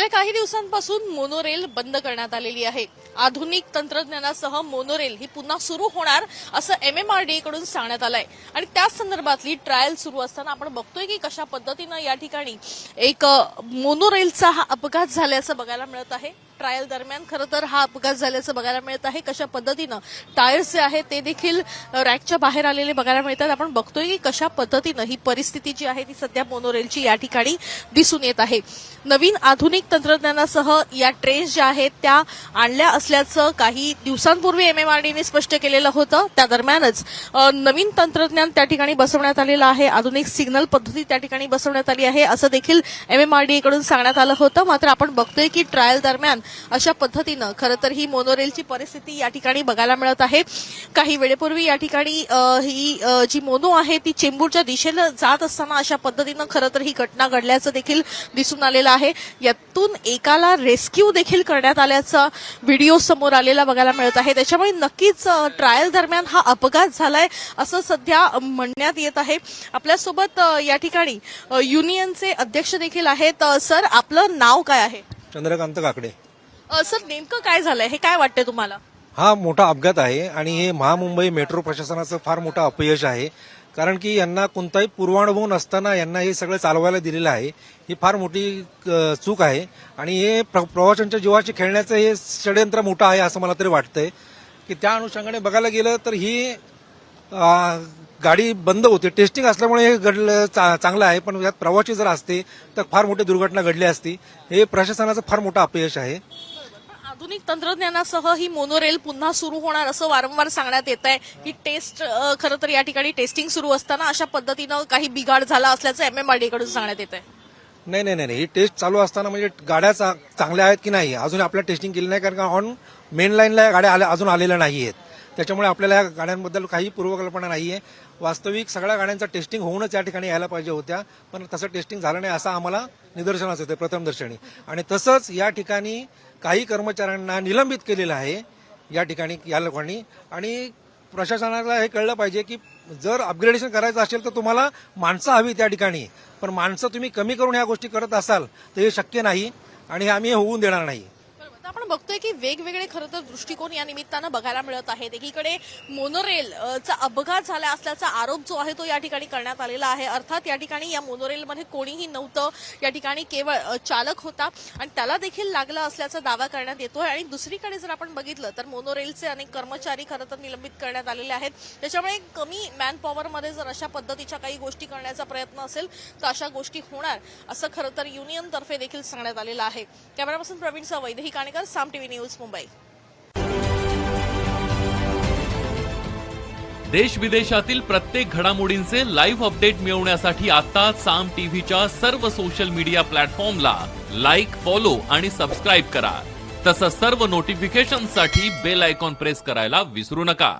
गेल्या काही दिवसांपासून मोनोरेल बंद करण्यात आलेली आहे। आधुनिक तंत्रज्ञानासह मोनोरेल ही पुन्हा सुरू होणार असं MMRDA कडून सांगण्यात आलंय आणि त्याच संदर्भातली ट्रायल सुरू असताना आपण बघतोय की कशा पद्धतीनं या ठिकाणी एक मोनोरेलचा हा अपघात झाल्याचं बघायला मिळत आहे। ट्रायल दरम्यान खरं तर हा अपघात झाल्याचं बघायला मिळत आहे। कशा पद्धतीनं टायर्स जे आहेत ते देखील रॅकच्या बाहेर आलेले बघायला मिळतात। आपण बघतोय की कशा पद्धतीनं ही परिस्थिती जी आहे ती सध्या मोनोरेलची या ठिकाणी दिसून येत आहे। नवीन आधुनिक तंत्रज्ञानासह या ट्रेन्स ज्या आहेत त्या आणल्या असल्याचं काही दिवसांपूर्वी MMRDAने स्पष्ट केलेलं होतं। त्या दरम्यानच नवीन तंत्रज्ञान त्या ठिकाणी बसवण्यात आलेलं आहे। आधुनिक सिग्नल पद्धती त्या ठिकाणी बसवण्यात आली आहे असं देखील MMRDA कडून सांगण्यात आलं होतं। मात्र आपण बघतोय की ट्रायल दरम्यान अशा पद्धतीनं खरं तर ही मोनोरेलची परिस्थिती या ठिकाणी बघायला मिळत आहे। काही वेळेपूर्वी या ठिकाणी ही जी मोनो आहे ती चेंबूरच्या दिशेला जात असताना अशा पद्धतीनं खरं तर ही घटना घडल्याचं देखील दिसून आलेलं आहे। यातून एकाला रेस्क्यू देखील करण्यात आल्याचा व्हिडिओ समोर आलेला बघायला मिळत आहे। त्याच्यामुळे नक्कीच ट्रायल दरम्यान हा अपघात झालाय असं सध्या म्हणण्यात येत आहे। आपल्यासोबत या ठिकाणी युनियनचे अध्यक्ष देखील आहेत। सर, आपलं नाव काय आहे? चंद्रकांत काकडे। सर, नेमकं काय झालंय हे काय वाटतंय तुम्हाला? हा मोठा अपघात आहे आणि हे महामुंबई मेट्रो प्रशासनाचं फार मोठं अपयश आहे। कारण की यांना कोणताही पूर्वानुभव नसताना यांना हे सगळं चालवायला दिलेलं आहे। ही फार मोठी चूक आहे आणि हे प्रवाशांच्या जीवाशी खेळण्याचं हे षडयंत्र मोठं आहे असं मला तरी वाटतंय की त्या अनुषंगाने बघायला गेलं तर ही गाडी बंद होते। टेस्टिंग असल्यामुळे हे घडलं चांगलं आहे, पण यात प्रवासी जर असते तर फार मोठी दुर्घटना घडली असती। हे प्रशासनाचं फार मोठं अपयश आहे। आधुनिक तंत्रज्ञानासह ही मोनोरेल पुन्हा सुरू होणार असं वारंवार सांगण्यात येत आहे की टेस्ट खरं तर या ठिकाणी टेस्टिंग सुरू असताना अशा पद्धतीनं काही बिघाड झाला असल्याचं MMRDA कडून सांगण्यात येत आहे। नाही, ही टेस्ट चालू असताना म्हणजे गाड्या चांगल्या आहेत की नाही अजून आपल्या टेस्टिंग केली नाही, कारण का ऑन मेन लाईनला गाड्या अजून आलेल्या नाही आहेत। त्याच्यामुळे आपल्याला या गाड्यांबद्दल काही पूर्वकल्पना नाहीये। वास्तविक सगळ्या गाड्यांचा टेस्टिंग होऊनच या ठिकाणी यायला पाहिजे होत्या, पण तसं टेस्टिंग झालं नाही असं आम्हाला निदर्शनास येते प्रथमदर्शनी। आणि तसंच या ठिकाणी काही कर्मचाऱ्यांना निलंबित केलेलं आहे या ठिकाणी या लोकांनी। आणि प्रशासनाला हे कळलं पाहिजे की जर अपग्रेडेशन करायचं असेल तर तुम्हाला माणसं हवी त्या ठिकाणी, पण माणसं तुम्ही कमी करून ह्या गोष्टी करत असाल तर हे शक्य नाही आणि आम्ही हे होऊन देणार नाही। आपण बघतोय की वेगवेगळे खरं तर दृष्टिकोन या निमित्तानं बघायला मिळत आहेत। एकीकडे मोनोरेलचा अपघात झाला असल्याचा आरोप जो आहे तो या ठिकाणी करण्यात आलेला आहे। अर्थात या ठिकाणी या मोनोरेलमध्ये कोणीही नव्हतं, या ठिकाणी केवळ चालक होता आणि त्याला देखील लागलं असल्याचा दावा करण्यात येतोय। आणि दुसरीकडे जर आपण बघितलं तर मोनोरेलचे अनेक कर्मचारी खरं तर निलंबित करण्यात आलेले आहेत। त्याच्यामुळे कमी मॅन पॉवरमध्ये जर अशा पद्धतीच्या काही गोष्टी करण्याचा प्रयत्न असेल तर अशा गोष्टी होणार असं खरं तर युनियनतर्फे देखील सांगण्यात आलेलं आहे। कॅमेरापर्सन प्रवीण सह वैदेही काणेकर, साम टीव्ही न्यूज, मुंबई। देश विदेशातील प्रत्येक घडामोडींचे लाईव्ह अपडेट मिळवण्यासाठी आता साम टीव्हीच्या सर्व सोशल मीडिया प्लॅटफॉर्मला लाईक, फॉलो आणि सबस्क्राईब करा। तसंच सर्व नोटिफिकेशनसाठी बेल आयकॉन प्रेस करायला विसरू नका।